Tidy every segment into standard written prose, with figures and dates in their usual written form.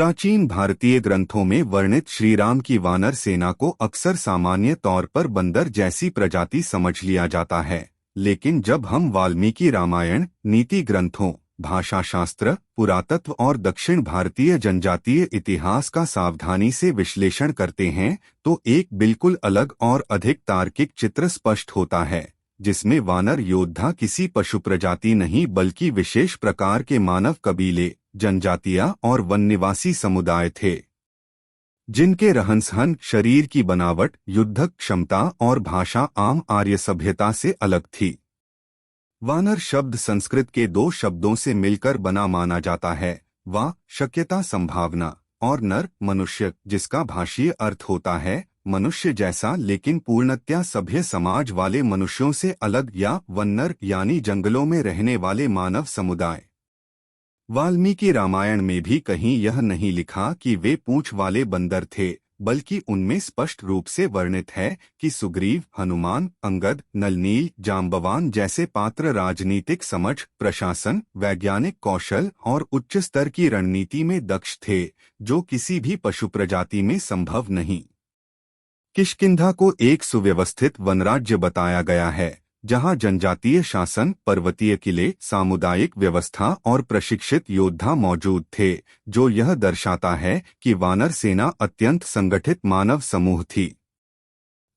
प्राचीन भारतीय ग्रंथों में वर्णित श्रीराम की वानर सेना को अक्सर सामान्य तौर पर बंदर जैसी प्रजाति समझ लिया जाता है, लेकिन जब हम वाल्मीकि रामायण, नीति ग्रंथों, भाषाशास्त्र, पुरातत्व और दक्षिण भारतीय जनजातीय इतिहास का सावधानी से विश्लेषण करते हैं, तो एक बिल्कुल अलग और अधिक तार्किक चित्र स्पष्ट होता है, जिसमें वानर योद्धा किसी पशु प्रजाति नहीं बल्कि विशेष प्रकार के मानव कबीले, जनजातियां और वननिवासी समुदाय थे, जिनके रहन-सहन, शरीर की बनावट, युद्धक क्षमता और भाषा आम आर्य सभ्यता से अलग थी। वानर शब्द संस्कृत के दो शब्दों से मिलकर बना माना जाता है, वा शक्यता संभावना, और नर मनुष्य, जिसका भाषीय अर्थ होता है मनुष्य जैसा लेकिन पूर्णतया सभ्य समाज वाले मनुष्यों से अलग, या वन्नर यानी जंगलों में रहने वाले मानव समुदाय। वाल्मीकि रामायण में भी कहीं यह नहीं लिखा कि वे पूंछ वाले बंदर थे, बल्कि उनमें स्पष्ट रूप से वर्णित है कि सुग्रीव, हनुमान, अंगद, नलनील, जाम्बवान जैसे पात्र राजनीतिक समझ, प्रशासन, वैज्ञानिक कौशल और उच्च स्तर की रणनीति में दक्ष थे, जो किसी भी पशु प्रजाति में संभव नहीं। किष्किंधा को एक सुव्यवस्थित वनराज्य बताया गया है, जहां जनजातीय शासन, पर्वतीय किले, सामुदायिक व्यवस्था और प्रशिक्षित योद्धा मौजूद थे, जो यह दर्शाता है कि वानर सेना अत्यंत संगठित मानव समूह थी।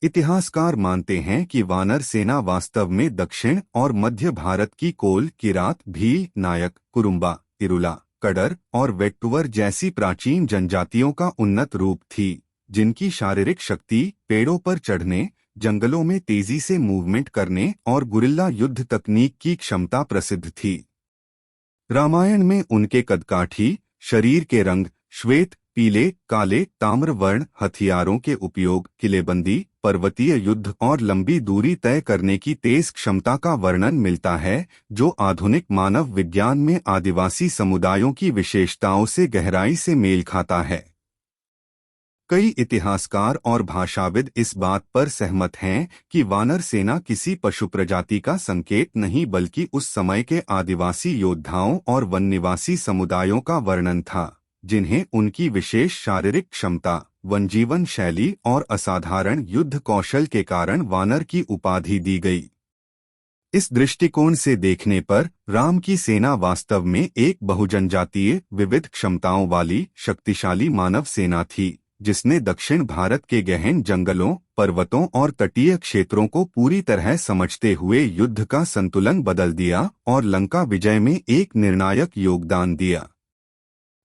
इतिहासकार मानते हैं कि वानर सेना वास्तव में दक्षिण और मध्य भारत की कोल, किरात, भील, नायक, कुरुम्बा, इरुला, कड़र और वेट्टुवर जैसी प्राचीन जनजातियों का उन्नत रूप थी, जिनकी शारीरिक शक्ति, पेड़ों पर चढ़ने, जंगलों में तेजी से मूवमेंट करने और गुरिल्ला युद्ध तकनीक की क्षमता प्रसिद्ध थी। रामायण में उनके कदकाठी, शरीर के रंग, श्वेत, पीले, काले, ताम्र वर्ण, हथियारों के उपयोग, किलेबंदी, पर्वतीय युद्ध और लंबी दूरी तय करने की तेज क्षमता का वर्णन मिलता है, जो आधुनिक मानव विज्ञान में आदिवासी समुदायों की विशेषताओं से गहराई से मेल खाता है। कई इतिहासकार और भाषाविद इस बात पर सहमत हैं कि वानर सेना किसी पशु प्रजाति का संकेत नहीं बल्कि उस समय के आदिवासी योद्धाओं और वननिवासी समुदायों का वर्णन था, जिन्हें उनकी विशेष शारीरिक क्षमता, वनजीवन शैली और असाधारण युद्ध कौशल के कारण वानर की उपाधि दी गई। इस दृष्टिकोण से देखने पर राम की सेना वास्तव में एक बहुजनजातीय, विविध क्षमताओं वाली, शक्तिशाली मानव सेना थी, जिसने दक्षिण भारत के गहन जंगलों, पर्वतों और तटीय क्षेत्रों को पूरी तरह समझते हुए युद्ध का संतुलन बदल दिया और लंका विजय में एक निर्णायक योगदान दिया।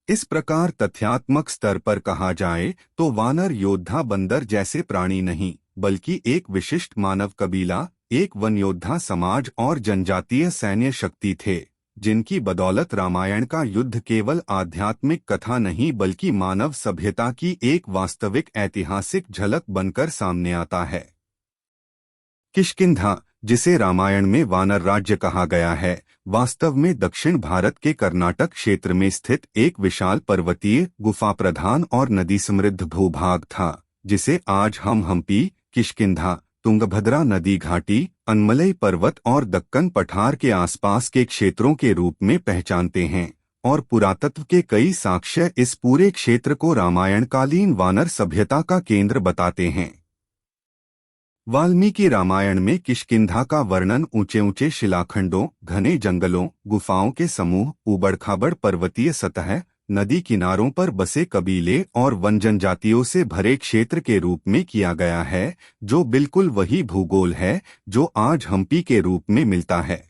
इस प्रकार तथ्यात्मक स्तर पर कहा जाए तो वानर योद्धा बंदर जैसे प्राणी नहीं, बल्कि एक विशिष्ट मानव कबीला, एक वन योद्धा समाज और जनजातीय सैन्य शक्ति थे, जिनकी बदौलत रामायण का युद्ध केवल आध्यात्मिक कथा नहीं बल्कि मानव सभ्यता की एक वास्तविक ऐतिहासिक झलक बनकर सामने आता है। किष्किंधा, जिसे रामायण में वानर राज्य कहा गया है, वास्तव में दक्षिण भारत के कर्नाटक क्षेत्र में स्थित एक विशाल पर्वतीय, गुफा प्रधान और नदी समृद्ध भूभाग था, जिसे आज हम हम्पी, किष्किंधा, तुंगभद्रा नदी घाटी, अनमलई पर्वत और दक्कन पठार के आसपास के क्षेत्रों के रूप में पहचानते हैं, और पुरातत्व के कई साक्ष्य इस पूरे क्षेत्र को रामायणकालीन वानर सभ्यता का केंद्र बताते हैं। वाल्मीकि रामायण में किष्किंधा का वर्णन ऊंचे ऊंचे शिलाखंडों, घने जंगलों, गुफाओं के समूह, उबड़-खाबड़ पर्वतीय सतह, नदी किनारों पर बसे कबीले और वन जनजातियों से भरे क्षेत्र के रूप में किया गया है, जो बिल्कुल वही भूगोल है जो आज हम्पी के रूप में मिलता है।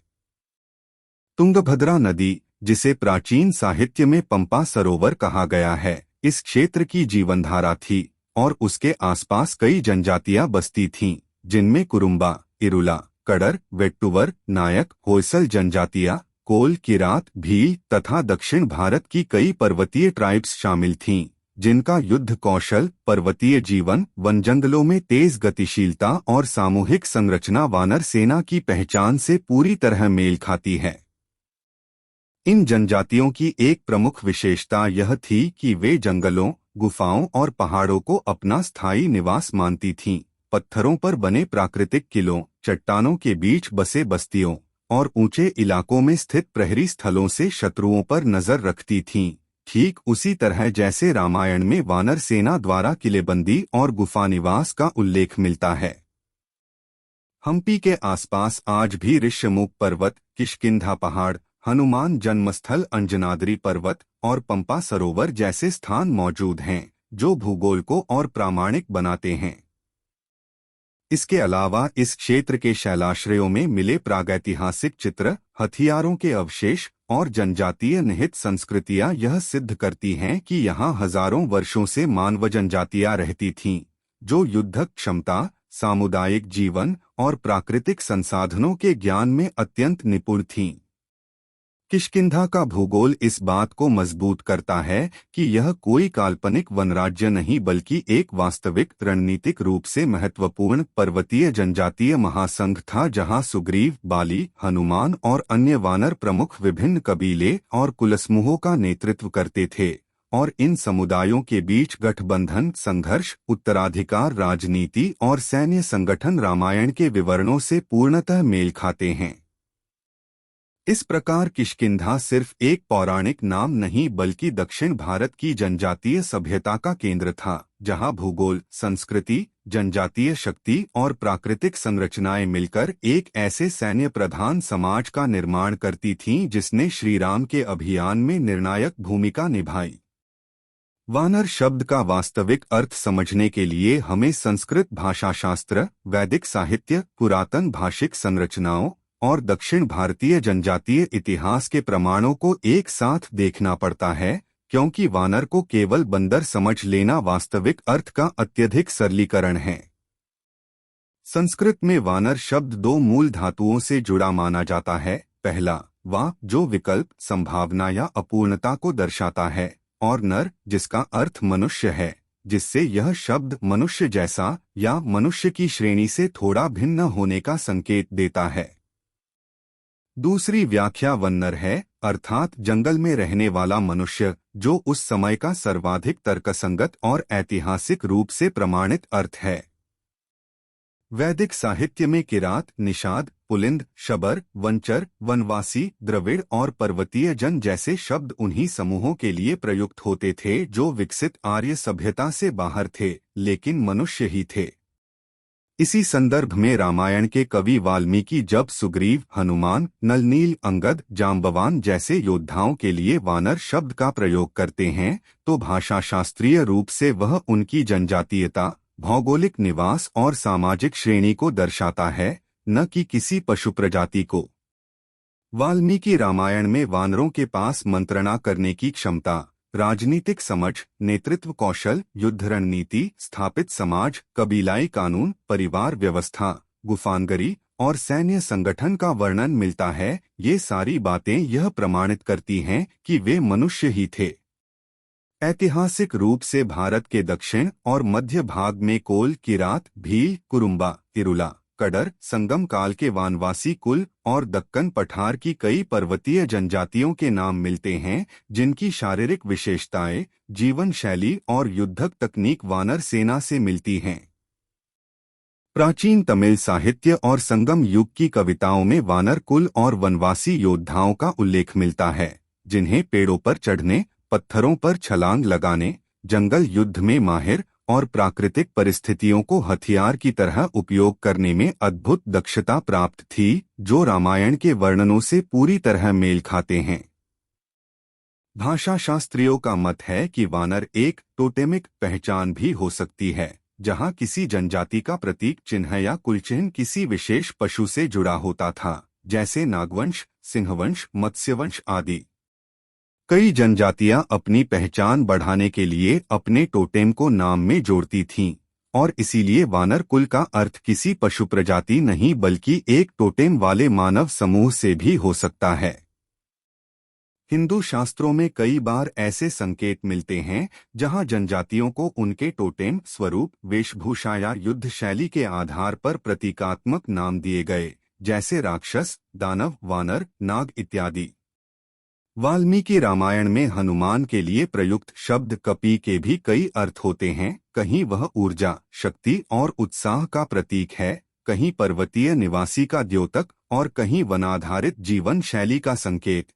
तुंगभद्रा नदी, जिसे प्राचीन साहित्य में पंपा सरोवर कहा गया है, इस क्षेत्र की जीवनधारा थी और उसके आसपास कई जनजातियां बसती थीं, जिनमें कुरुम्बा, इरुला, कड़र, वेट्टुवर, नायक, होयसल जनजातियां, कोल, किरात, भील तथा दक्षिण भारत की कई पर्वतीय ट्राइब्स शामिल थीं, जिनका युद्ध कौशल, पर्वतीय जीवन, वन जंगलों में तेज गतिशीलता और सामूहिक संरचना वानर सेना की पहचान से पूरी तरह मेल खाती है। इन जनजातियों की एक प्रमुख विशेषता यह थी कि वे जंगलों, गुफाओं और पहाड़ों को अपना स्थायी निवास मानती थीं, पत्थरों पर बने प्राकृतिक किलों, चट्टानों के बीच बसे बस्तियों और ऊंचे इलाकों में स्थित प्रहरी स्थलों से शत्रुओं पर नजर रखती थीं, ठीक उसी तरह जैसे रामायण में वानर सेना द्वारा किलेबंदी और गुफा निवास का उल्लेख मिलता है। हम्पी के आसपास आज भी ऋष्यमुख पर्वत, किष्किंधा पहाड़, हनुमान जन्मस्थल अंजनाद्रि पर्वत और पंपा सरोवर जैसे स्थान मौजूद हैं, जो भूगोल को और प्रामाणिक बनाते हैं। इसके अलावा इस क्षेत्र के शैलाश्रयों में मिले प्रागैतिहासिक चित्र, हथियारों के अवशेष और जनजातीय निहित संस्कृतियां यह सिद्ध करती हैं कि यहाँ हजारों वर्षों से मानव जनजातियां रहती थीं, जो युद्धक क्षमता, सामुदायिक जीवन और प्राकृतिक संसाधनों के ज्ञान में अत्यंत निपुण थीं। किष्किंधा का भूगोल इस बात को मजबूत करता है कि यह कोई काल्पनिक वनराज्य नहीं बल्कि एक वास्तविक रणनीतिक रूप से महत्वपूर्ण पर्वतीय जनजातीय महासंघ था, जहां सुग्रीव, बाली, हनुमान और अन्य वानर प्रमुख विभिन्न कबीले और कुलसमूहों का नेतृत्व करते थे, और इन समुदायों के बीच गठबंधन, संघर्ष, उत्तराधिकार राजनीति और सैन्य संगठन रामायण के विवरणों से पूर्णतः मेल खाते हैं। इस प्रकार किष्किंधा सिर्फ एक पौराणिक नाम नहीं बल्कि दक्षिण भारत की जनजातीय सभ्यता का केंद्र था, जहां भूगोल, संस्कृति, जनजातीय शक्ति और प्राकृतिक संरचनाएं मिलकर एक ऐसे सैन्य प्रधान समाज का निर्माण करती थीं जिसने श्रीराम के अभियान में निर्णायक भूमिका निभाई। वानर शब्द का वास्तविक अर्थ समझने के लिए हमें संस्कृत भाषाशास्त्र, वैदिक साहित्य, पुरातन भाषिक संरचनाओं और दक्षिण भारतीय जनजातीय इतिहास के प्रमाणों को एक साथ देखना पड़ता है, क्योंकि वानर को केवल बंदर समझ लेना वास्तविक अर्थ का अत्यधिक सरलीकरण है। संस्कृत में वानर शब्द दो मूल धातुओं से जुड़ा माना जाता है। पहला वा, जो विकल्प, संभावना या अपूर्णता को दर्शाता है, और नर, जिसका अर्थ मनुष्य है, जिससे यह शब्द मनुष्य जैसा या मनुष्य की श्रेणी से थोड़ा भिन्न होने का संकेत देता है। दूसरी व्याख्या वन्नर है, अर्थात जंगल में रहने वाला मनुष्य, जो उस समय का सर्वाधिक तर्कसंगत और ऐतिहासिक रूप से प्रमाणित अर्थ है। वैदिक साहित्य में किरात, निषाद, पुलिंद, शबर, वंचर, वनवासी, द्रविड़ और पर्वतीय जन जैसे शब्द उन्हीं समूहों के लिए प्रयुक्त होते थे जो विकसित आर्य सभ्यता से बाहर थे, लेकिन मनुष्य ही थे। इसी संदर्भ में रामायण के कवि वाल्मीकि जब सुग्रीव, हनुमान, नल, नील, अंगद, जाम्बवान जैसे योद्धाओं के लिए वानर शब्द का प्रयोग करते हैं, तो भाषाशास्त्रीय रूप से वह उनकी जनजातीयता, भौगोलिक निवास और सामाजिक श्रेणी को दर्शाता है, न कि किसी पशु प्रजाति को। वाल्मीकि रामायण में वानरों के पास मंत्रणा करने की क्षमता, राजनीतिक समझ, नेतृत्व कौशल, युद्ध रणनीति, स्थापित समाज, कबीलाई कानून, परिवार व्यवस्था, गुफानगरी और सैन्य संगठन का वर्णन मिलता है। ये सारी बातें यह प्रमाणित करती हैं कि वे मनुष्य ही थे। ऐतिहासिक रूप से भारत के दक्षिण और मध्य भाग में कोल, किरात, भील, कुरुम्बा, तिरुला, कडर, संगम काल के वानवासी कुल और दक्कन पठार की कई पर्वतीय जनजातियों के नाम मिलते हैं, जिनकी शारीरिक विशेषताएं, जीवन शैली और युद्धक तकनीक वानर सेना से मिलती हैं। प्राचीन तमिल साहित्य और संगम युग की कविताओं में वानर कुल और वनवासी योद्धाओं का उल्लेख मिलता है, जिन्हें पेड़ों पर चढ़ने, पत्थरों पर छलांग लगाने, जंगल युद्ध में माहिर और प्राकृतिक परिस्थितियों को हथियार की तरह उपयोग करने में अद्भुत दक्षता प्राप्त थी, जो रामायण के वर्णनों से पूरी तरह मेल खाते हैं। भाषाशास्त्रियों का मत है कि वानर एक टोटेमिक पहचान भी हो सकती है, जहां किसी जनजाति का प्रतीक चिन्ह या कुलचिन्ह किसी विशेष पशु से जुड़ा होता था, जैसे नागवंश, सिंहवंश, मत्स्यवंश आदि। कई जनजातियां अपनी पहचान बढ़ाने के लिए अपने टोटेम को नाम में जोड़ती थीं, और इसीलिए वानर कुल का अर्थ किसी पशु प्रजाति नहीं बल्कि एक टोटेम वाले मानव समूह से भी हो सकता है। हिंदू शास्त्रों में कई बार ऐसे संकेत मिलते हैं जहां जनजातियों को उनके टोटेम, स्वरूप, वेशभूषा या युद्ध शैली के आधार पर प्रतीकात्मक नाम दिए गए, जैसे राक्षस, दानव, वानर, नाग इत्यादि। वाल्मीकि रामायण में हनुमान के लिए प्रयुक्त शब्द कपि के भी कई अर्थ होते हैं। कहीं वह ऊर्जा, शक्ति और उत्साह का प्रतीक है, कहीं पर्वतीय निवासी का द्योतक और कहीं वनाधारित जीवन शैली का संकेत।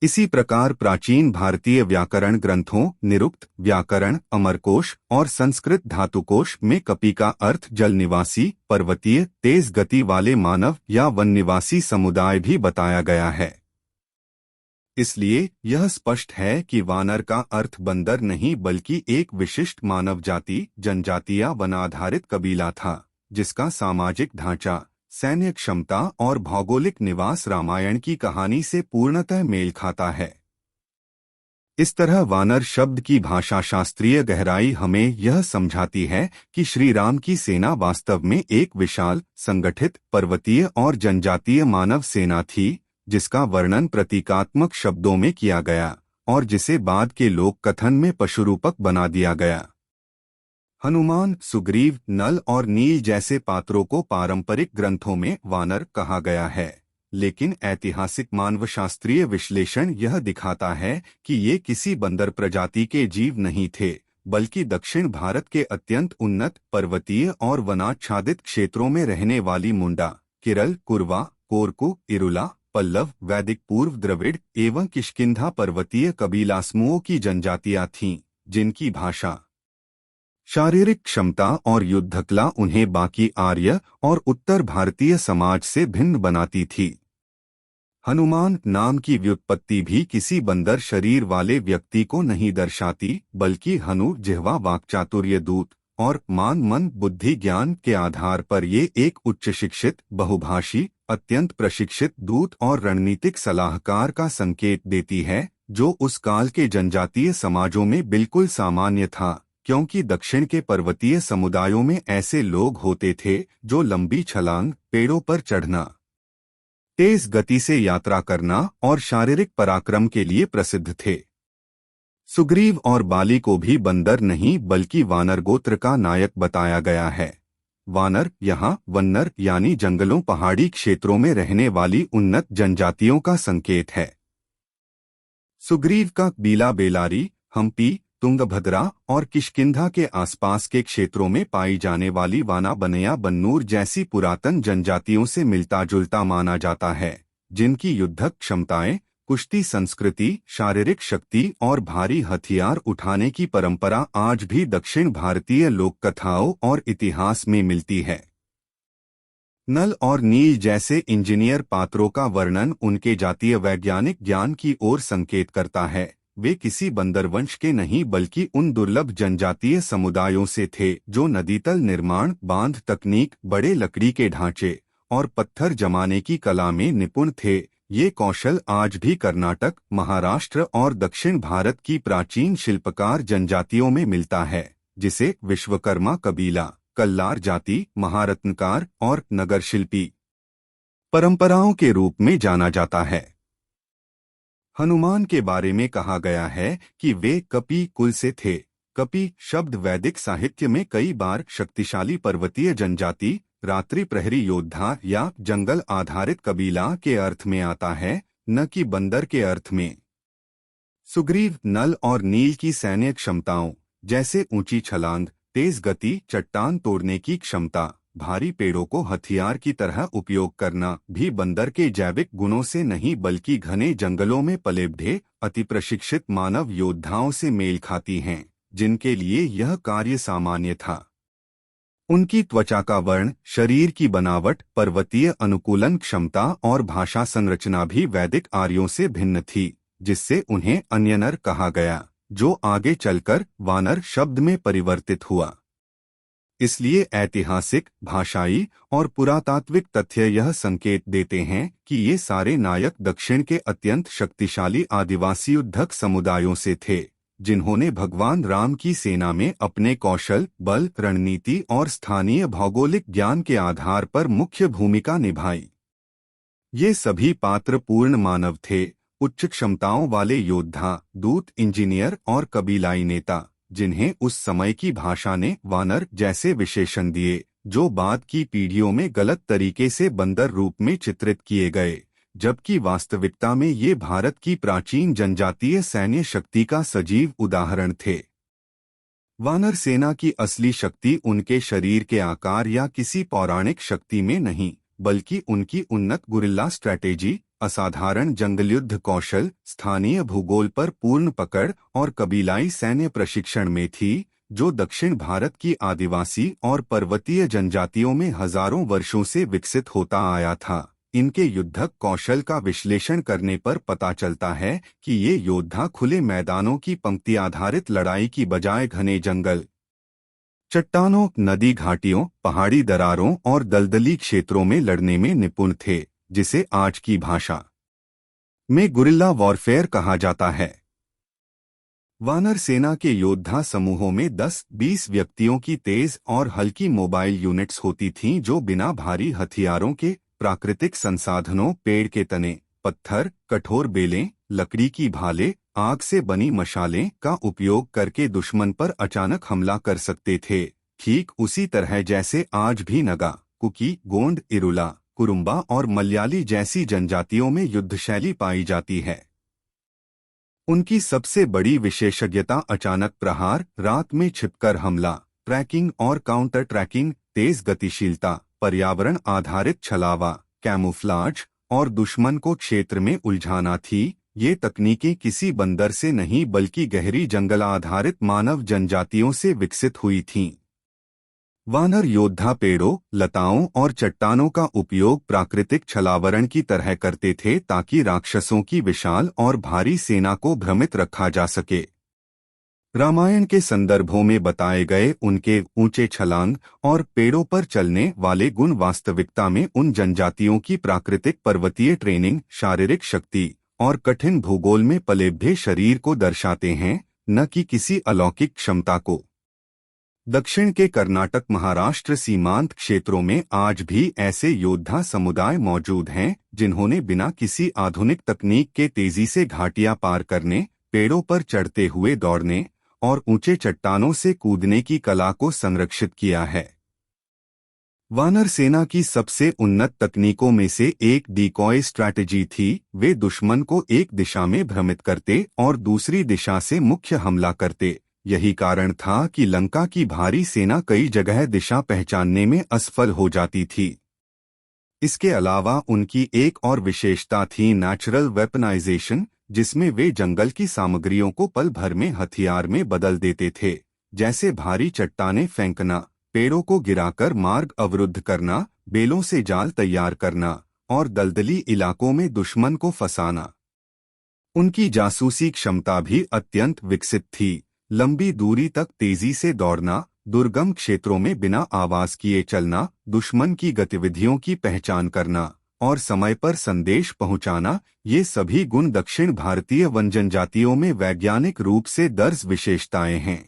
इसी प्रकार प्राचीन भारतीय व्याकरण ग्रंथों निरुक्त व्याकरण, अमरकोश और संस्कृत धातुकोश में कपि का अर्थ जल निवासी, पर्वतीय, तेज गति वाले मानव या वन निवासी समुदाय भी बताया गया है। इसलिए यह स्पष्ट है कि वानर का अर्थ बंदर नहीं बल्कि एक विशिष्ट मानव जाति, जनजाति या वन आधारित कबीला था, जिसका सामाजिक ढांचा, सैन्य क्षमता और भौगोलिक निवास रामायण की कहानी से पूर्णतः मेल खाता है। इस तरह वानर शब्द की भाषा शास्त्रीय गहराई हमें यह समझाती है कि श्री राम की सेना वास्तव में एक विशाल, संगठित, पर्वतीय और जनजातीय मानव सेना थी, जिसका वर्णन प्रतीकात्मक शब्दों में किया गया और जिसे बाद के लोक कथन में पशुरूपक बना दिया गया। हनुमान, सुग्रीव, नल और नील जैसे पात्रों को पारंपरिक ग्रंथों में वानर कहा गया है, लेकिन ऐतिहासिक मानवशास्त्रीय विश्लेषण यह दिखाता है कि ये किसी बंदर प्रजाति के जीव नहीं थे, बल्कि दक्षिण भारत के अत्यंत उन्नत, पर्वतीय और वनाच्छादित क्षेत्रों में रहने वाली मुंडा, केरल, कुरवा, कोरकू, इरुला, पल्लव, वैदिक पूर्व द्रविड़ एवं किष्किंधा पर्वतीय कबीला समूहों की जनजातियां थीं, जिनकी भाषा, शारीरिक क्षमता और युद्धकला उन्हें बाकी आर्य और उत्तर भारतीय समाज से भिन्न बनाती थी। हनुमान नाम की व्युत्पत्ति भी किसी बंदर शरीर वाले व्यक्ति को नहीं दर्शाती, बल्कि हनु जिह्वा वाक्चातुर्य दूत और मान मन बुद्धि ज्ञान के आधार पर ये एक उच्च शिक्षित, बहुभाषी, अत्यंत प्रशिक्षित दूत और रणनीतिक सलाहकार का संकेत देती है, जो उस काल के जनजातीय समाजों में बिल्कुल सामान्य था, क्योंकि दक्षिण के पर्वतीय समुदायों में ऐसे लोग होते थे जो लंबी छलांग, पेड़ों पर चढ़ना, तेज गति से यात्रा करना और शारीरिक पराक्रम के लिए प्रसिद्ध थे। सुग्रीव और बाली को भी बंदर नहीं बल्कि वानर गोत्र का नायक बताया गया है। वानर यहाँ वन्नर यानी जंगलों, पहाड़ी क्षेत्रों में रहने वाली उन्नत जनजातियों का संकेत है। सुग्रीव का कबीला बेलारी, हम्पी, तुंगभद्रा और किष्किंधा के आसपास के क्षेत्रों में पाई जाने वाली वाना बनया बन्नूर जैसी पुरातन जनजातियों से मिलता जुलता माना जाता है, जिनकी युद्धक क्षमताएं, कुश्ती संस्कृति, शारीरिक शक्ति और भारी हथियार उठाने की परंपरा आज भी दक्षिण भारतीय लोक कथाओं और इतिहास में मिलती है। नल और नील जैसे इंजीनियर पात्रों का वर्णन उनके जातीय वैज्ञानिक ज्ञान की ओर संकेत करता है। वे किसी बंदरवंश के नहीं बल्कि उन दुर्लभ जनजातीय समुदायों से थे जो नदीतल निर्माण, बांध तकनीक, बड़े लकड़ी के ढांचे और पत्थर जमाने की कला में निपुण थे। ये कौशल आज भी कर्नाटक, महाराष्ट्र और दक्षिण भारत की प्राचीन शिल्पकार जनजातियों में मिलता है, जिसे विश्वकर्मा कबीला, कल्लार जाति, महारत्नकार और नगर शिल्पी परंपराओं के रूप में जाना जाता है। हनुमान के बारे में कहा गया है कि वे कपि कुल से थे। कपि शब्द वैदिक साहित्य में कई बार शक्तिशाली पर्वतीय जनजाति, रात्रि प्रहरी योद्धा या जंगल आधारित कबीला के अर्थ में आता है, न कि बंदर के अर्थ में। सुग्रीव, नल और नील की सैन्य क्षमताओं जैसे ऊंची छलांग, तेज गति, चट्टान तोड़ने की क्षमता, भारी पेड़ों को हथियार की तरह उपयोग करना भी बंदर के जैविक गुणों से नहीं बल्कि घने जंगलों में पले बढ़े अति प्रशिक्षित मानव योद्धाओं से मेल खाती हैं, जिनके लिए यह कार्य सामान्य था। उनकी त्वचा का वर्ण, शरीर की बनावट, पर्वतीय अनुकूलन क्षमता और भाषा संरचना भी वैदिक आर्यों से भिन्न थी, जिससे उन्हें अन्यनर कहा गया, जो आगे चलकर वानर शब्द में परिवर्तित हुआ। इसलिए ऐतिहासिक, भाषाई और पुरातात्विक तथ्य यह संकेत देते हैं कि ये सारे नायक दक्षिण के अत्यंत शक्तिशाली आदिवासी युद्धक समुदायों से थे, जिन्होंने भगवान राम की सेना में अपने कौशल, बल, रणनीति और स्थानीय भौगोलिक ज्ञान के आधार पर मुख्य भूमिका निभाई। ये सभी पात्र पूर्ण मानव थे, उच्च क्षमताओं वाले योद्धा, दूत, इंजीनियर और कबीलाई नेता, जिन्हें उस समय की भाषा ने वानर जैसे विशेषण दिए, जो बाद की पीढ़ियों में गलत तरीके से बंदर रूप में चित्रित किए गए, जबकि वास्तविकता में ये भारत की प्राचीन जनजातीय सैन्य शक्ति का सजीव उदाहरण थे। वानर सेना की असली शक्ति उनके शरीर के आकार या किसी पौराणिक शक्ति में नहीं, बल्कि उनकी उन्नत गुरिल्ला स्ट्रैटेजी, असाधारण जंगलयुद्ध कौशल, स्थानीय भूगोल पर पूर्ण पकड़ और कबीलाई सैन्य प्रशिक्षण में थी, जो दक्षिण भारत की आदिवासी और पर्वतीय जनजातियों में हजारों वर्षों से विकसित होता आया था। इनके युद्धक कौशल का विश्लेषण करने पर पता चलता है कि ये योद्धा खुले मैदानों की पंक्ति आधारित लड़ाई की बजाय घने जंगल, चट्टानों, नदी घाटियों, पहाड़ी दरारों और दलदली क्षेत्रों में लड़ने में निपुण थे, जिसे आज की भाषा में गुरिल्ला वॉरफेयर कहा जाता है। वानर सेना के योद्धा समूहों में 10-20 व्यक्तियों की तेज और हल्की मोबाइल यूनिट्स होती थीं, जो बिना भारी हथियारों के प्राकृतिक संसाधनों, पेड़ के तने, पत्थर, कठोर बेलें, लकड़ी की भाले, आग से बनी मशालें का उपयोग करके दुश्मन पर अचानक हमला कर सकते थे। ठीक उसी तरह जैसे आज भी नगा, कुकी, गोंड, इरुला, कुरुम्बा और मलयाली जैसी जनजातियों में युद्ध शैली पाई जाती है। उनकी सबसे बड़ी विशेषज्ञता अचानक प्रहार, रात में छिपकर हमला, ट्रैकिंग और काउंटर ट्रैकिंग, तेज गतिशीलता, पर्यावरण आधारित छलावा, कैमोफ्लाज और दुश्मन को क्षेत्र में उलझाना थी। ये तकनीकें किसी बंदर से नहीं बल्कि गहरी जंगल आधारित मानव जनजातियों से विकसित हुई थीं। वानर योद्धा पेड़ों, लताओं और चट्टानों का उपयोग प्राकृतिक छलावरण की तरह करते थे ताकि राक्षसों की विशाल और भारी सेना को भ्रमित रखा जा सके। रामायण के संदर्भों में बताए गए उनके ऊंचे छलांग और पेड़ों पर चलने वाले गुण वास्तविकता में उन जनजातियों की प्राकृतिक पर्वतीय ट्रेनिंग, शारीरिक शक्ति और कठिन भूगोल में पलेबढ़े शरीर को दर्शाते हैं, न कि किसी अलौकिक क्षमता को। दक्षिण के कर्नाटक महाराष्ट्र सीमांत क्षेत्रों में आज भी ऐसे योद्धा समुदाय मौजूद हैं जिन्होंने बिना किसी आधुनिक तकनीक के तेजी से घाटियां पार करने, पेड़ों पर चढ़ते हुए दौड़ने और ऊंचे चट्टानों से कूदने की कला को संरक्षित किया है। वानर सेना की सबसे उन्नत तकनीकों में से एक डिकॉय स्ट्रैटेजी थी। वे दुश्मन को एक दिशा में भ्रमित करते और दूसरी दिशा से मुख्य हमला करते। यही कारण था कि लंका की भारी सेना कई जगह दिशा पहचानने में असफल हो जाती थी। इसके अलावा उनकी एक और विशेषता थी नेचुरल वेपनाइजेशन, जिसमें वे जंगल की सामग्रियों को पल भर में हथियार में बदल देते थे, जैसे भारी चट्टानें फेंकना, पेड़ों को गिराकर मार्ग अवरुद्ध करना, बेलों से जाल तैयार करना और दलदली इलाकों में दुश्मन को फंसाना। उनकी जासूसी क्षमता भी अत्यंत विकसित थी। लंबी दूरी तक तेजी से दौड़ना, दुर्गम क्षेत्रों में बिना आवाज किए चलना, दुश्मन की गतिविधियों की पहचान करना और समय पर संदेश पहुंचाना, ये सभी गुण दक्षिण भारतीय वन जनजातियों में वैज्ञानिक रूप से दर्ज विशेषताएं हैं।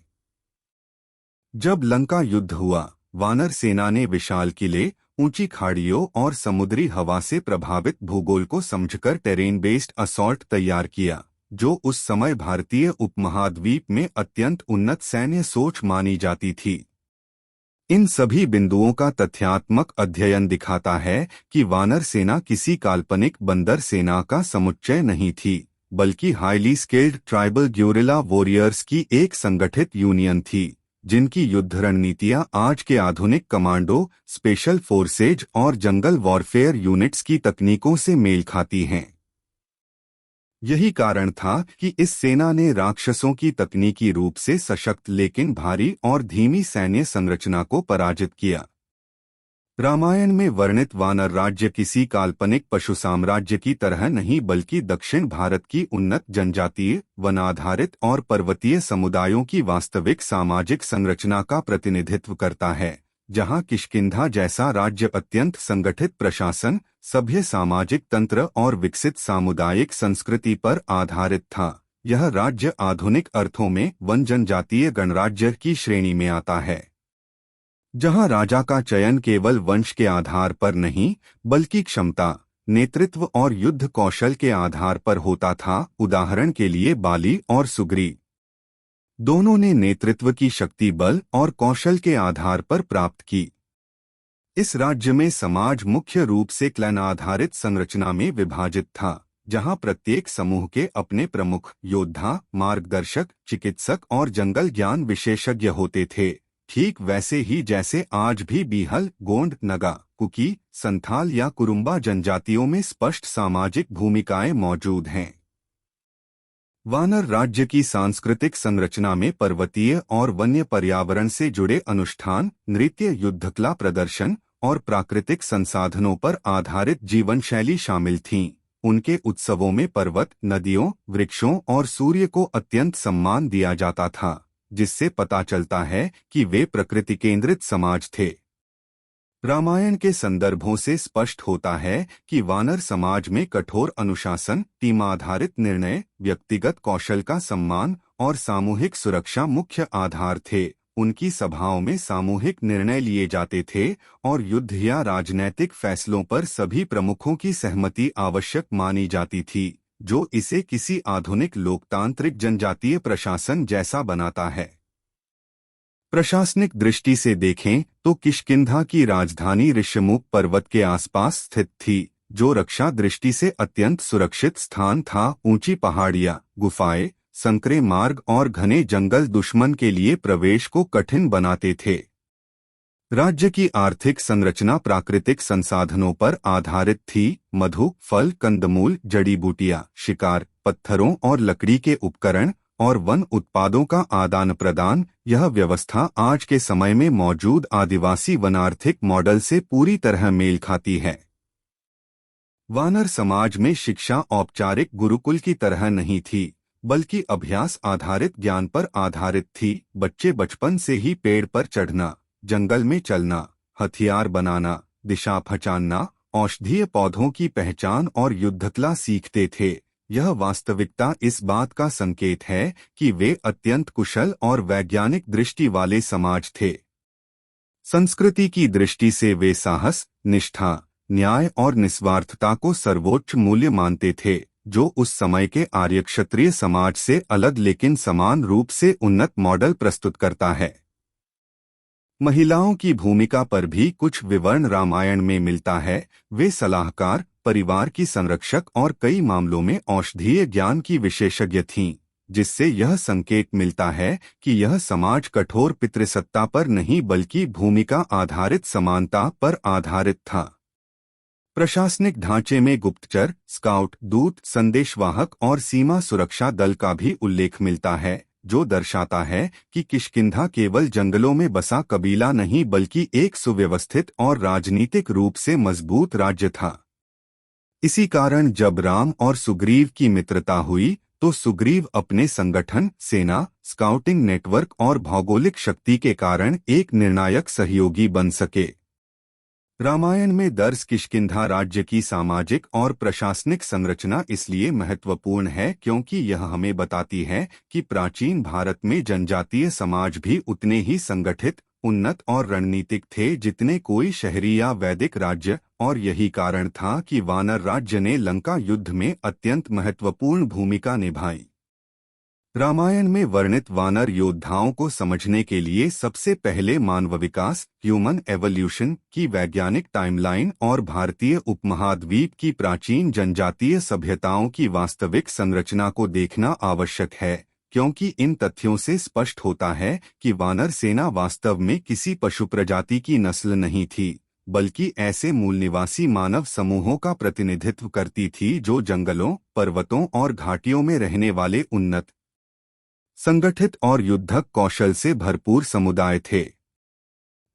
जब लंका युद्ध हुआ, वानर सेना ने विशाल किले, ऊंची खाड़ियों और समुद्री हवा से प्रभावित भूगोल को समझकर टेरेन बेस्ड असॉल्ट तैयार किया, जो उस समय भारतीय उपमहाद्वीप में अत्यंत उन्नत सैन्य सोच मानी जाती थी। इन सभी बिंदुओं का तथ्यात्मक अध्ययन दिखाता है कि वानर सेना किसी काल्पनिक बंदर सेना का समुच्चय नहीं थी, बल्कि हाईली स्किल्ड ट्राइबल ग्योरिला वॉरियर्स की एक संगठित यूनियन थी, जिनकी युद्ध रणनीतियां आज के आधुनिक कमांडो, स्पेशल फोर्सेज और जंगल वॉरफेयर यूनिट्स की तकनीकों से मेल खाती हैं। यही कारण था कि इस सेना ने राक्षसों की तकनीकी रूप से सशक्त लेकिन भारी और धीमी सैन्य संरचना को पराजित किया। रामायण में वर्णित वानर राज्य किसी काल्पनिक पशु साम्राज्य की तरह नहीं बल्कि दक्षिण भारत की उन्नत जनजातीय, वनाधारित और पर्वतीय समुदायों की वास्तविक सामाजिक संरचना का प्रतिनिधित्व करता है, जहां किष्किंधा जैसा राज्य अत्यंत संगठित प्रशासन, सभ्य सामाजिक तंत्र और विकसित सामुदायिक संस्कृति पर आधारित था। यह राज्य आधुनिक अर्थों में वन जनजातीय गणराज्य की श्रेणी में आता है, जहां राजा का चयन केवल वंश के आधार पर नहीं बल्कि क्षमता, नेतृत्व और युद्ध कौशल के आधार पर होता था। उदाहरण के लिए बाली और सुग्री दोनों ने नेतृत्व की शक्ति बल और कौशल के आधार पर प्राप्त की। इस राज्य में समाज मुख्य रूप से क्लैन आधारित संरचना में विभाजित था, जहां प्रत्येक समूह के अपने प्रमुख योद्धा, मार्गदर्शक, चिकित्सक और जंगल ज्ञान विशेषज्ञ होते थे। ठीक वैसे ही जैसे आज भी बीहल, गोंड, नगा, कुकी, संथाल या कुरुम्बा जनजातियों में स्पष्ट सामाजिक भूमिकाएं मौजूद हैं। वानर राज्य की सांस्कृतिक संरचना में पर्वतीय और वन्य पर्यावरण से जुड़े अनुष्ठान, नृत्य, युद्धकला प्रदर्शन और प्राकृतिक संसाधनों पर आधारित जीवन शैली शामिल थीं। उनके उत्सवों में पर्वत, नदियों, वृक्षों और सूर्य को अत्यंत सम्मान दिया जाता था, जिससे पता चलता है कि वे प्रकृति केंद्रित समाज थे। रामायण के संदर्भों से स्पष्ट होता है कि वानर समाज में कठोर अनुशासन, टीम आधारित निर्णय, व्यक्तिगत कौशल का सम्मान और सामूहिक सुरक्षा मुख्य आधार थे। उनकी सभाओं में सामूहिक निर्णय लिए जाते थे और युद्ध या राजनैतिक फैसलों पर सभी प्रमुखों की सहमति आवश्यक मानी जाती थी, जो इसे किसी आधुनिक लोकतांत्रिक जनजातीय प्रशासन जैसा बनाता है। प्रशासनिक दृष्टि से देखें तो किष्किंधा की राजधानी ऋष्यमुख पर्वत के आसपास स्थित थी, जो रक्षा दृष्टि से अत्यंत सुरक्षित स्थान था। ऊंची पहाड़ियां, गुफाएं, संकरे मार्ग और घने जंगल दुश्मन के लिए प्रवेश को कठिन बनाते थे। राज्य की आर्थिक संरचना प्राकृतिक संसाधनों पर आधारित थी। मधु, फल, कंदमूल, जड़ी बूटियां, शिकार, पत्थरों और लकड़ी के उपकरण और वन उत्पादों का आदान प्रदान। यह व्यवस्था आज के समय में मौजूद आदिवासी वनार्थिक मॉडल से पूरी तरह मेल खाती है। वानर समाज में शिक्षा औपचारिक गुरुकुल की तरह नहीं थी, बल्कि अभ्यास आधारित ज्ञान पर आधारित थी। बच्चे बचपन से ही पेड़ पर चढ़ना, जंगल में चलना, हथियार बनाना, दिशा पहचानना, औषधीय पौधों की पहचान और युद्धकला सीखते थे। यह वास्तविकता इस बात का संकेत है कि वे अत्यंत कुशल और वैज्ञानिक दृष्टि वाले समाज थे। संस्कृति की दृष्टि से वे साहस, निष्ठा, न्याय और निस्वार्थता को सर्वोच्च मूल्य मानते थे, जो उस समय के आर्य क्षत्रिय समाज से अलग लेकिन समान रूप से उन्नत मॉडल प्रस्तुत करता है। महिलाओं की भूमिका पर भी कुछ विवरण रामायण में मिलता है। वे सलाहकार, परिवार की संरक्षक और कई मामलों में औषधीय ज्ञान की विशेषज्ञ थीं, जिससे यह संकेत मिलता है कि यह समाज कठोर पितृसत्ता पर नहीं बल्कि भूमिका आधारित समानता पर आधारित था। प्रशासनिक ढांचे में गुप्तचर, स्काउट, दूत, संदेशवाहक और सीमा सुरक्षा दल का भी उल्लेख मिलता है, जो दर्शाता है कि किष्किंधा केवल जंगलों में बसा कबीला नहीं बल्कि एक सुव्यवस्थित और राजनीतिक रूप से मजबूत राज्य था। इसी कारण जब राम और सुग्रीव की मित्रता हुई तो सुग्रीव अपने संगठन, सेना, स्काउटिंग नेटवर्क और भौगोलिक शक्ति के कारण एक निर्णायक सहयोगी बन सके। रामायण में दर्ज किष्किंधा राज्य की सामाजिक और प्रशासनिक संरचना इसलिए महत्वपूर्ण है क्योंकि यह हमें बताती है कि प्राचीन भारत में जनजातीय समाज भी उतने ही संगठित, उन्नत और रणनीतिक थे जितने कोई शहरी या वैदिक राज्य, और यही कारण था कि वानर राज्य ने लंका युद्ध में अत्यंत महत्वपूर्ण भूमिका निभाई। रामायण में वर्णित वानर योद्धाओं को समझने के लिए सबसे पहले मानव विकास, ह्यूमन एवोल्यूशन की वैज्ञानिक टाइमलाइन और भारतीय उपमहाद्वीप की प्राचीन जनजातीय सभ्यताओं की वास्तविक संरचना को देखना आवश्यक है, क्योंकि इन तथ्यों से स्पष्ट होता है कि वानर सेना वास्तव में किसी पशु प्रजाति की नस्ल नहीं थी, बल्कि ऐसे मूल निवासी मानव समूहों का प्रतिनिधित्व करती थी जो जंगलों, पर्वतों और घाटियों में रहने वाले उन्नत, संगठित और युद्धक कौशल से भरपूर समुदाय थे।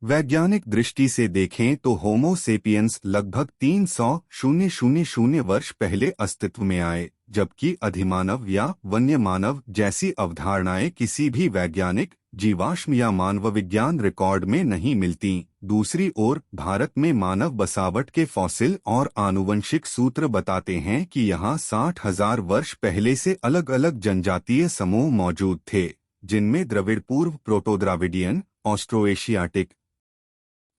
वैज्ञानिक दृष्टि से देखें तो होमो सेपियंस लगभग 300,000 वर्ष पहले अस्तित्व में आए, जबकि अधिमानव या वन्य मानव जैसी अवधारणाएं किसी भी वैज्ञानिक, जीवाश्म या मानव विज्ञान रिकॉर्ड में नहीं मिलती। दूसरी ओर भारत में मानव बसावट के फॉसिल और आनुवंशिक सूत्र बताते हैं कि यहाँ 60,000 वर्ष पहले से अलग अलग जनजातीय समूह मौजूद थे, जिनमें द्रविड़, पूर्व प्रोटोद्राविडियन, ऑस्ट्रोएशियाटिक,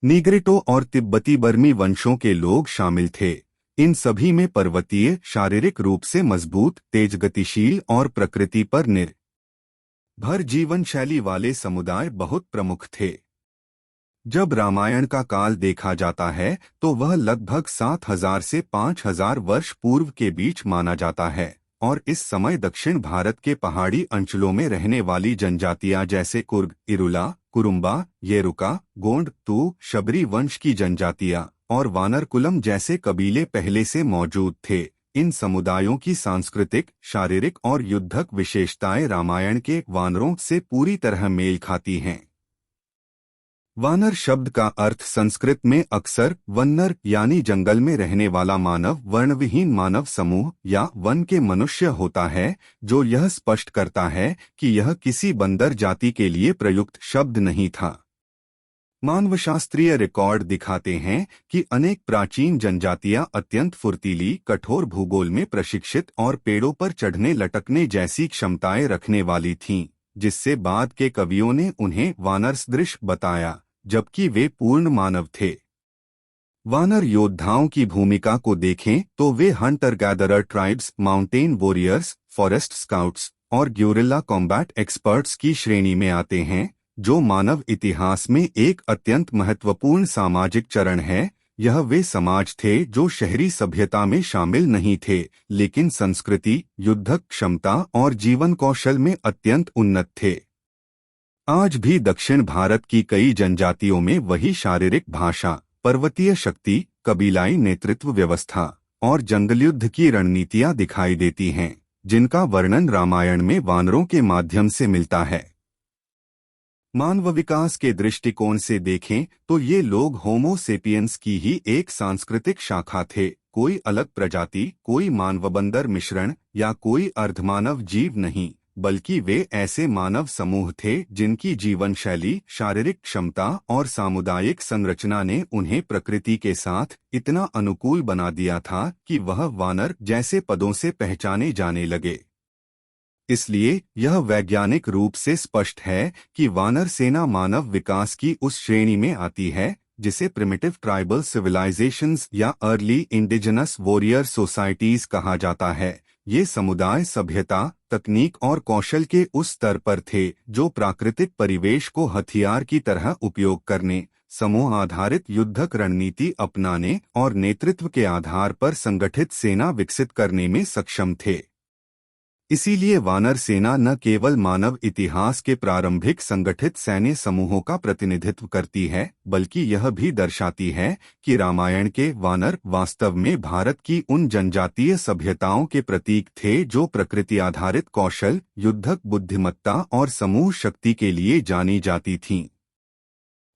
नीग्रिटो और तिब्बती बर्मी वंशों के लोग शामिल थे। इन सभी में पर्वतीय, शारीरिक रूप से मजबूत, तेज गतिशील और प्रकृति पर निर्भर जीवन शैली वाले समुदाय बहुत प्रमुख थे। जब रामायण का काल देखा जाता है तो वह लगभग 7,000 से 5,000 वर्ष पूर्व के बीच माना जाता है। और इस समय दक्षिण भारत के पहाड़ी अंचलों में रहने वाली जनजातियां जैसे कुर्ग, इरुला, कुरुम्बा, येरुका, गोंड, तू, शबरी वंश की जनजातियां और वानरकुलम जैसे कबीले पहले से मौजूद थे। इन समुदायों की सांस्कृतिक, शारीरिक और युद्धक विशेषताएं रामायण के वानरों से पूरी तरह मेल खाती हैं। वानर शब्द का अर्थ संस्कृत में अक्सर वन्नर यानी जंगल में रहने वाला मानव, वर्णविहीन मानव समूह या वन के मनुष्य होता है, जो यह स्पष्ट करता है कि यह किसी बंदर जाति के लिए प्रयुक्त शब्द नहीं था। मानवशास्त्रीय रिकॉर्ड दिखाते हैं कि अनेक प्राचीन जनजातियां अत्यंत फुर्तीली, कठोर भूगोल में प्रशिक्षित और पेड़ों पर चढ़ने लटकने जैसी क्षमताएं रखने वाली थीं, जिससे बाद के कवियों ने उन्हें वानर सदृश बताया, जबकि वे पूर्ण मानव थे। वानर योद्धाओं की भूमिका को देखें तो वे hunter gatherer tribes, mountain warriors, forest scouts और ग्योरिल्ला कॉम्बैट एक्सपर्ट्स की श्रेणी में आते हैं, जो मानव इतिहास में एक अत्यंत महत्वपूर्ण सामाजिक चरण है। यह वे समाज थे जो शहरी सभ्यता में शामिल नहीं थे, लेकिन संस्कृति, युद्धक क्षमता और जीवन कौशल में अत्यंत उन्नत थे। आज भी दक्षिण भारत की कई जनजातियों में वही शारीरिक भाषा, पर्वतीय शक्ति, कबीलाई नेतृत्व व्यवस्था और जंगलयुद्ध की रणनीतियां दिखाई देती हैं, जिनका वर्णन रामायण में वानरों के माध्यम से मिलता है। मानव विकास के दृष्टिकोण से देखें तो ये लोग होमो सेपियंस की ही एक सांस्कृतिक शाखा थे। कोई अलग प्रजाति, कोई मानव-बंदर मिश्रण या कोई अर्धमानव जीव नहीं, बल्कि वे ऐसे मानव समूह थे जिनकी जीवन शैली, शारीरिक क्षमता और सामुदायिक संरचना ने उन्हें प्रकृति के साथ इतना अनुकूल बना दिया था कि वह वानर जैसे पदों से पहचाने जाने लगे। इसलिए यह वैज्ञानिक रूप से स्पष्ट है कि वानर सेना मानव विकास की उस श्रेणी में आती है जिसे प्रिमिटिव ट्राइबल सिविलाइजेशंस या अर्ली इंडिजिनस वॉरियर सोसाइटीज कहा जाता है। ये समुदाय सभ्यता, तकनीक और कौशल के उस स्तर पर थे जो प्राकृतिक परिवेश को हथियार की तरह उपयोग करने, समूह आधारित युद्धक रणनीति अपनाने और नेतृत्व के आधार पर संगठित सेना विकसित करने में सक्षम थे। इसीलिए वानर सेना न केवल मानव इतिहास के प्रारंभिक संगठित सैन्य समूहों का प्रतिनिधित्व करती है, बल्कि यह भी दर्शाती है कि रामायण के वानर वास्तव में भारत की उन जनजातीय सभ्यताओं के प्रतीक थे जो प्रकृति आधारित कौशल, युद्धक बुद्धिमत्ता और समूह शक्ति के लिए जानी जाती थीं।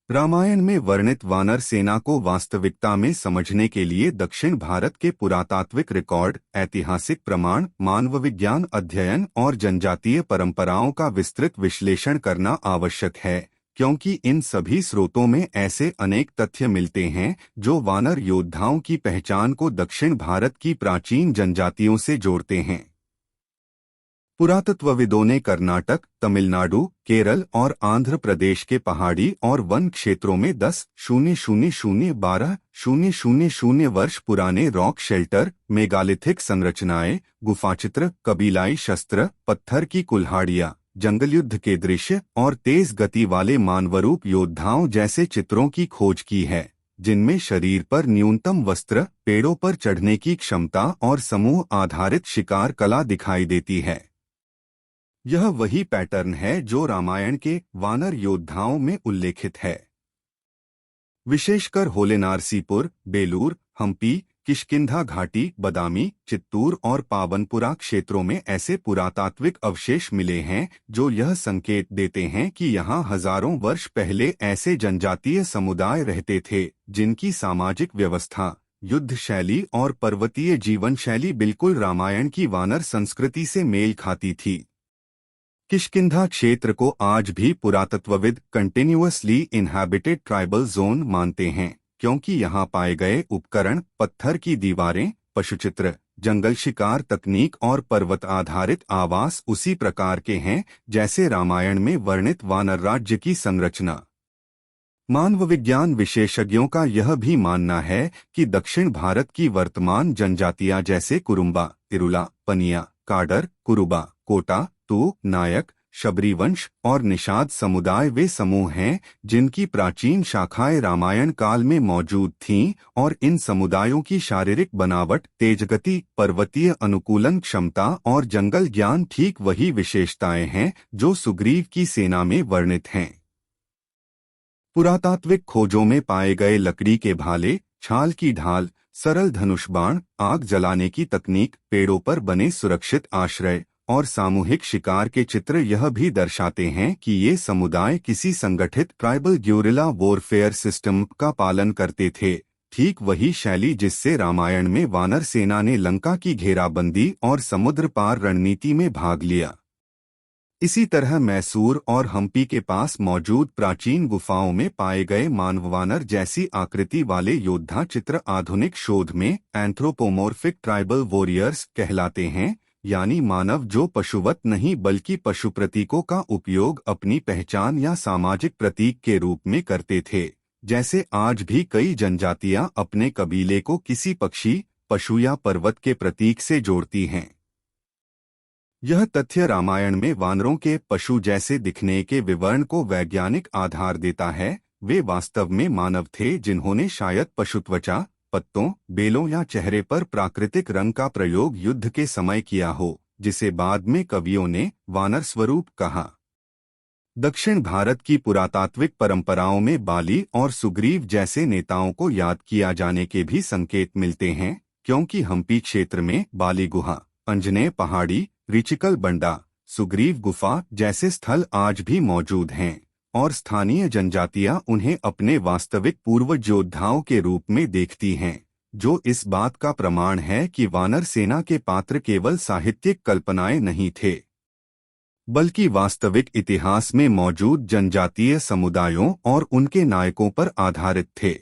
रामायण में वर्णित वानर सेना को वास्तविकता में समझने के लिए दक्षिण भारत के पुरातात्विक रिकॉर्ड, ऐतिहासिक प्रमाण, मानव विज्ञान अध्ययन और जनजातीय परंपराओं का विस्तृत विश्लेषण करना आवश्यक है, क्योंकि इन सभी स्रोतों में ऐसे अनेक तथ्य मिलते हैं जो वानर योद्धाओं की पहचान को दक्षिण भारत की प्राचीन जनजातियों से जोड़ते हैं। पुरातत्वविदों ने कर्नाटक, तमिलनाडु, केरल और आंध्र प्रदेश के पहाड़ी और वन क्षेत्रों में 10,000-12,000 वर्ष पुराने रॉक शेल्टर, मेगालिथिक संरचनाएं, गुफाचित्र, कबीलाई शस्त्र, पत्थर की कुल्हाड़ियां, जंगल युद्ध के दृश्य और तेज गति वाले मानवरूप योद्धाओं जैसे चित्रों की खोज की है, जिनमें शरीर पर न्यूनतम वस्त्र, पेड़ों पर चढ़ने की क्षमता और समूह आधारित शिकार कला दिखाई देती है। यह वही पैटर्न है जो रामायण के वानर योद्धाओं में उल्लेखित है। विशेषकर होलेनारसीपुर, बेलूर, हम्पी, किष्किंधा घाटी, बदामी, चित्तूर और पावनपुरा क्षेत्रों में ऐसे पुरातात्विक अवशेष मिले हैं जो यह संकेत देते हैं कि यहाँ हजारों वर्ष पहले ऐसे जनजातीय समुदाय रहते थे जिनकी सामाजिक व्यवस्था, युद्ध शैली और पर्वतीय जीवन शैली बिल्कुल रामायण की वानर संस्कृति से मेल खाती थी। किष्किंधा क्षेत्र को आज भी पुरातत्वविद कंटिन्यूअसली इनहैबिटेड ट्राइबल जोन मानते हैं, क्योंकि यहाँ पाए गए उपकरण, पत्थर की दीवारें, पशुचित्र, जंगल शिकार तकनीक और पर्वत आधारित आवास उसी प्रकार के हैं जैसे रामायण में वर्णित वानर राज्य की संरचना। मानव विज्ञान विशेषज्ञों का यह भी मानना है कि दक्षिण भारत की वर्तमान जनजातियां जैसे कुरुम्बा, इरुला, पनिया, काडर, कुरुबा, कोटा, तू, नायक, शबरीवंश और निषाद समुदाय वे समूह हैं जिनकी प्राचीन शाखाएं रामायण काल में मौजूद थीं और इन समुदायों की शारीरिक बनावट, तेजगति, पर्वतीय अनुकूलन क्षमता और जंगल ज्ञान ठीक वही विशेषताएं हैं जो सुग्रीव की सेना में वर्णित हैं। पुरातात्विक खोजों में पाए गए लकड़ी के भाले, छाल की ढाल, सरल धनुष बाण, आग जलाने की तकनीक, पेड़ों पर बने सुरक्षित आश्रय और सामूहिक शिकार के चित्र यह भी दर्शाते हैं कि ये समुदाय किसी संगठित ट्राइबल ग्योरिला वॉरफेयर सिस्टम का पालन करते थे, ठीक वही शैली जिससे रामायण में वानर सेना ने लंका की घेराबंदी और समुद्र पार रणनीति में भाग लिया। इसी तरह मैसूर और हम्पी के पास मौजूद प्राचीन गुफाओं में पाए गए मानववानर जैसी आकृति वाले योद्धा चित्र आधुनिक शोध में एंथ्रोपोमोर्फिक ट्राइबल वॉरियर्स कहलाते हैं, यानी मानव जो पशुवत नहीं बल्कि पशु प्रतीकों का उपयोग अपनी पहचान या सामाजिक प्रतीक के रूप में करते थे। जैसे आज भी कई जनजातियां अपने कबीले को किसी पक्षी, पशु या पर्वत के प्रतीक से जोड़ती हैं। यह तथ्य रामायण में वानरों के पशु जैसे दिखने के विवरण को वैज्ञानिक आधार देता है। वे वास्तव में मानव थे जिन्होंने शायद पशुत्वचा, पत्तों, बेलों या चेहरे पर प्राकृतिक रंग का प्रयोग युद्ध के समय किया हो, जिसे बाद में कवियों ने वानर स्वरूप कहा। दक्षिण भारत की पुरातात्विक परंपराओं में बाली और सुग्रीव जैसे नेताओं को याद किया जाने के भी संकेत मिलते हैं, क्योंकि हम्पी क्षेत्र में बाली गुहा, अंजनेय पहाड़ी, रिचिकल बंडा, सुग्रीव गुफा जैसे स्थल आज भी मौजूद हैं और स्थानीय जनजातियां उन्हें अपने वास्तविक पूर्वज योद्धाओं के रूप में देखती हैं, जो इस बात का प्रमाण है कि वानर सेना के पात्र केवल साहित्यिक कल्पनाएं नहीं थे, बल्कि वास्तविक इतिहास में मौजूद जनजातीय समुदायों और उनके नायकों पर आधारित थे।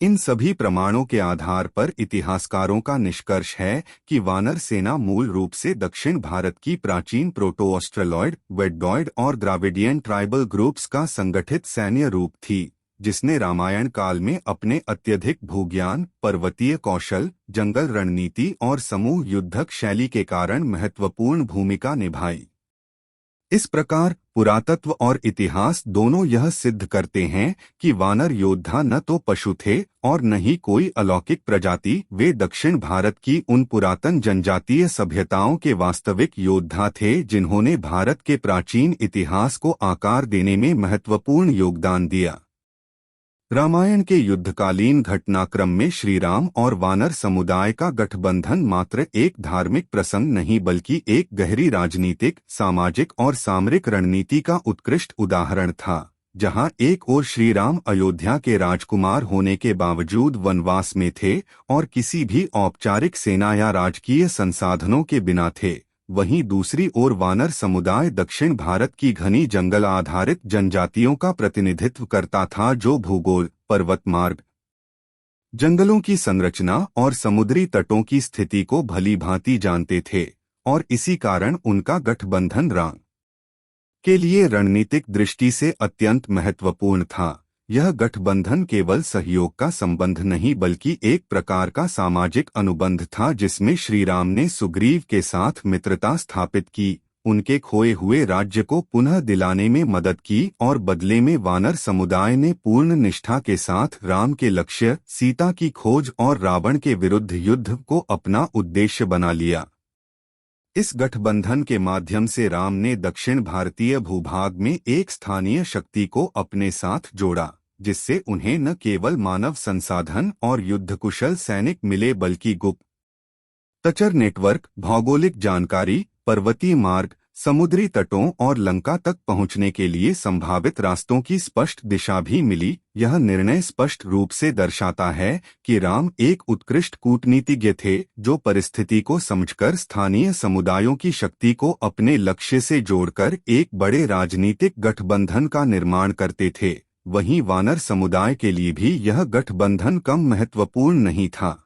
इन सभी प्रमाणों के आधार पर इतिहासकारों का निष्कर्ष है कि वानर सेना मूल रूप से दक्षिण भारत की प्राचीन प्रोटो ऑस्ट्रेलॉयड, वेडॉयड और द्राविडियन ट्राइबल ग्रुप्स का संगठित सैन्य रूप थी, जिसने रामायण काल में अपने अत्यधिक भूज्ञान, पर्वतीय कौशल, जंगल रणनीति और समूह युद्धक शैली के कारण महत्वपूर्ण भूमिका निभाई। इस प्रकार पुरातत्व और इतिहास दोनों यह सिद्ध करते हैं कि वानर योद्धा न तो पशु थे और न ही कोई अलौकिक प्रजाति, वे दक्षिण भारत की उन पुरातन जनजातीय सभ्यताओं के वास्तविक योद्धा थे जिन्होंने भारत के प्राचीन इतिहास को आकार देने में महत्वपूर्ण योगदान दिया। रामायण के युद्धकालीन घटनाक्रम में श्रीराम और वानर समुदाय का गठबंधन मात्र एक धार्मिक प्रसंग नहीं बल्कि एक गहरी राजनीतिक, सामाजिक और सामरिक रणनीति का उत्कृष्ट उदाहरण था, जहां एक ओर श्रीराम अयोध्या के राजकुमार होने के बावजूद वनवास में थे और किसी भी औपचारिक सेना या राजकीय संसाधनों के बिना थे, वहीं दूसरी ओर वानर समुदाय दक्षिण भारत की घनी जंगल आधारित जनजातियों का प्रतिनिधित्व करता था जो भूगोल, पर्वत मार्ग, जंगलों की संरचना और समुद्री तटों की स्थिति को भली भांति जानते थे और इसी कारण उनका गठबंधन राम के लिए रणनीतिक दृष्टि से अत्यंत महत्वपूर्ण था। यह गठबंधन केवल सहयोग का संबंध नहीं बल्कि एक प्रकार का सामाजिक अनुबंध था जिसमें श्रीराम ने सुग्रीव के साथ मित्रता स्थापित की, उनके खोए हुए राज्य को पुनः दिलाने में मदद की और बदले में वानर समुदाय ने पूर्ण निष्ठा के साथ राम के लक्ष्य, सीता की खोज और रावण के विरुद्ध युद्ध को अपना उद्देश्य बना लिया। इस गठबंधन के माध्यम से राम ने दक्षिण भारतीय भूभाग में एक स्थानीय शक्ति को अपने साथ जोड़ा, जिससे उन्हें न केवल मानव संसाधन और युद्धकुशल सैनिक मिले बल्कि गुप्तचर नेटवर्क, भौगोलिक जानकारी, पर्वतीय मार्ग, समुद्री तटों और लंका तक पहुंचने के लिए संभावित रास्तों की स्पष्ट दिशा भी मिली। यह निर्णय स्पष्ट रूप से दर्शाता है कि राम एक उत्कृष्ट कूटनीतिज्ञ थे जो परिस्थिति को समझकर स्थानीय समुदायों की शक्ति को अपने लक्ष्य से जोड़कर एक बड़े राजनीतिक गठबंधन का निर्माण करते थे। वहीं वानर समुदाय के लिए भी यह गठबंधन कम महत्वपूर्ण नहीं था,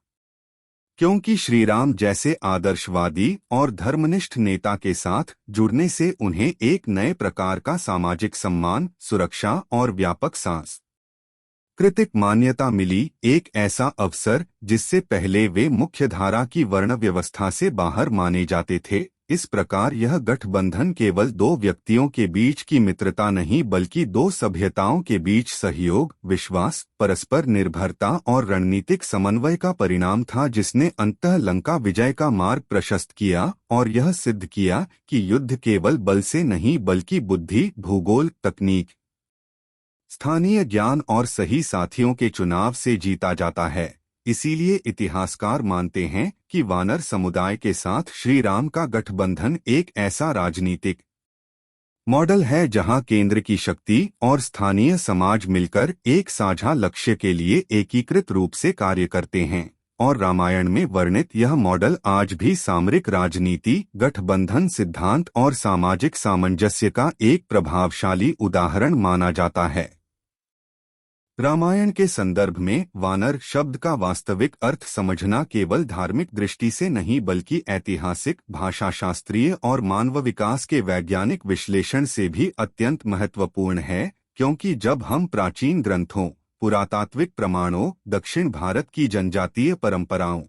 क्योंकि श्रीराम जैसे आदर्शवादी और धर्मनिष्ठ नेता के साथ जुड़ने से उन्हें एक नए प्रकार का सामाजिक सम्मान, सुरक्षा और व्यापक सांस्कृतिक मान्यता मिली, एक ऐसा अवसर जिससे पहले वे मुख्यधारा की वर्ण व्यवस्था से बाहर माने जाते थे। इस प्रकार यह गठबंधन केवल दो व्यक्तियों के बीच की मित्रता नहीं बल्कि दो सभ्यताओं के बीच सहयोग, विश्वास, परस्पर निर्भरता और रणनीतिक समन्वय का परिणाम था, जिसने अंततः लंका विजय का मार्ग प्रशस्त किया और यह सिद्ध किया कि युद्ध केवल बल से नहीं बल्कि बुद्धि, भूगोल, तकनीक, स्थानीय ज्ञान और सही साथियों के चुनाव से जीता जाता है। इसीलिए इतिहासकार मानते हैं कि वानर समुदाय के साथ श्री राम का गठबंधन एक ऐसा राजनीतिक मॉडल है जहां केंद्र की शक्ति और स्थानीय समाज मिलकर एक साझा लक्ष्य के लिए एकीकृत रूप से कार्य करते हैं। और रामायण में वर्णित यह मॉडल आज भी सामरिक राजनीति, गठबंधन सिद्धांत और सामाजिक सामंजस्य का एक प्रभावशाली उदाहरण माना जाता है। रामायण के संदर्भ में वानर शब्द का वास्तविक अर्थ समझना केवल धार्मिक दृष्टि से नहीं बल्कि ऐतिहासिक, भाषाशास्त्रीय और मानव विकास के वैज्ञानिक विश्लेषण से भी अत्यंत महत्वपूर्ण है, क्योंकि जब हम प्राचीन ग्रंथों, पुरातात्विक प्रमाणों, दक्षिण भारत की जनजातीय परंपराओं,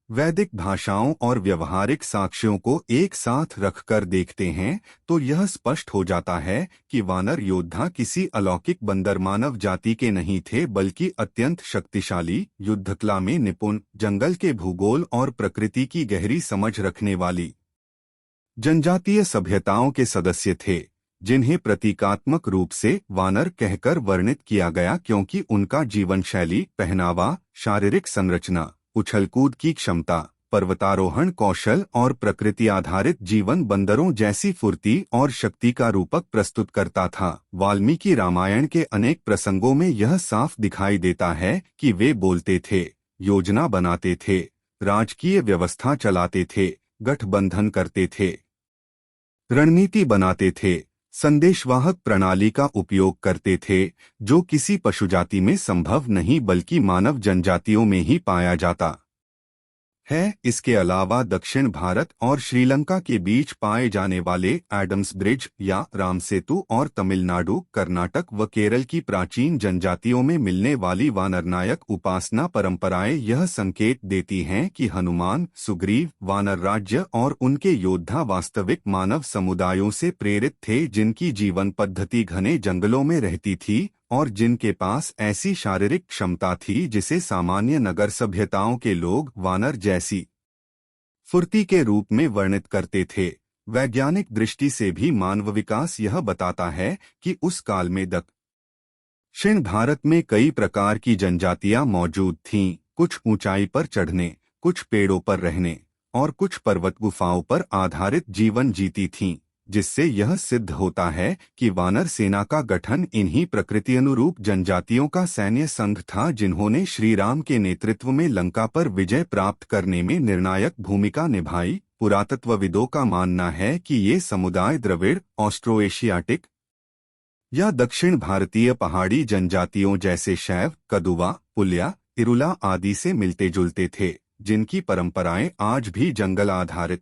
वैदिक भाषाओं और व्यवहारिक साक्ष्यों को एक साथ रखकर देखते हैं तो यह स्पष्ट हो जाता है कि वानर योद्धा किसी अलौकिक बंदर मानव जाति के नहीं थे बल्कि अत्यंत शक्तिशाली, युद्धकला में निपुण, जंगल के भूगोल और प्रकृति की गहरी समझ रखने वाली जनजातीय सभ्यताओं के सदस्य थे, जिन्हें प्रतीकात्मक रूप से वानर कहकर वर्णित किया गया क्योंकि उनका जीवन शैली, पहनावा, शारीरिक संरचना, उछलकूद की क्षमता, पर्वतारोहण कौशल और प्रकृति आधारित जीवन बंदरों जैसी फुर्ती और शक्ति का रूपक प्रस्तुत करता था। वाल्मीकि रामायण के अनेक प्रसंगों में यह साफ दिखाई देता है कि वे बोलते थे, योजना बनाते थे, राजकीय व्यवस्था चलाते थे, गठबंधन करते थे, रणनीति बनाते थे, संदेशवाहक प्रणाली का उपयोग करते थे, जो किसी पशुजाति में संभव नहीं बल्कि मानव जनजातियों में ही पाया जाता है। इसके अलावा दक्षिण भारत और श्रीलंका के बीच पाए जाने वाले एडम्स ब्रिज या राम सेतु और तमिलनाडु, कर्नाटक व केरल की प्राचीन जनजातियों में मिलने वाली वानरनायक उपासना परंपराएं यह संकेत देती हैं कि हनुमान, सुग्रीव, वानर राज्य और उनके योद्धा वास्तविक मानव समुदायों से प्रेरित थे, जिनकी जीवन पद्धति घने जंगलों में रहती थी और जिनके पास ऐसी शारीरिक क्षमता थी जिसे सामान्य नगर सभ्यताओं के लोग वानर जैसी फुर्ती के रूप में वर्णित करते थे। वैज्ञानिक दृष्टि से भी मानव विकास यह बताता है कि उस काल में दक्षिण भारत में कई प्रकार की जनजातियां मौजूद थीं, कुछ ऊंचाई पर चढ़ने, कुछ पेड़ों पर रहने और कुछ पर्वत गुफाओं पर आधारित जीवन जीती थीं, जिससे यह सिद्ध होता है कि वानर सेना का गठन इन्हीं प्रकृति अनुरूप जनजातियों का सैन्य संघ था, जिन्होंने श्री राम के नेतृत्व में लंका पर विजय प्राप्त करने में निर्णायक भूमिका निभाई। पुरातत्वविदों का मानना है कि ये समुदाय द्रविड़, ऑस्ट्रो एशियाटिक या दक्षिण भारतीय पहाड़ी जनजातियों जैसे शैव, कदुवा, पुलिया, इरुला आदि से मिलते जुलते थे, जिनकी परंपराएं आज भी जंगल आधारित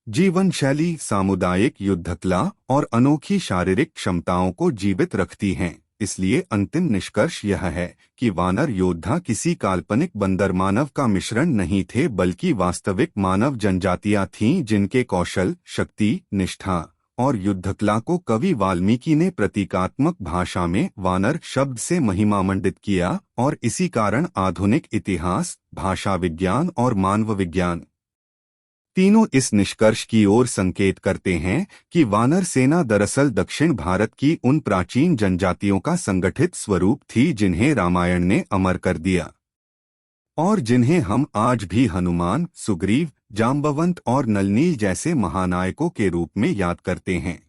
जीवन शैली, सामुदायिक युद्धकला और अनोखी शारीरिक क्षमताओं को जीवित रखती हैं। इसलिए अंतिम निष्कर्ष यह है कि वानर योद्धा किसी काल्पनिक बंदर मानव का मिश्रण नहीं थे बल्कि वास्तविक मानव जनजातियां थीं, जिनके कौशल, शक्ति, निष्ठा और युद्धकला को कवि वाल्मीकि ने प्रतीकात्मक भाषा में वानर शब्द से महिमामंडित किया और इसी कारण आधुनिक इतिहास, भाषा विज्ञान और मानव विज्ञान तीनों इस निष्कर्ष की ओर संकेत करते हैं कि वानर सेना दरअसल दक्षिण भारत की उन प्राचीन जनजातियों का संगठित स्वरूप थी जिन्हें रामायण ने अमर कर दिया और जिन्हें हम आज भी हनुमान, सुग्रीव, जाम्बवंत और नलनील जैसे महानायकों के रूप में याद करते हैं।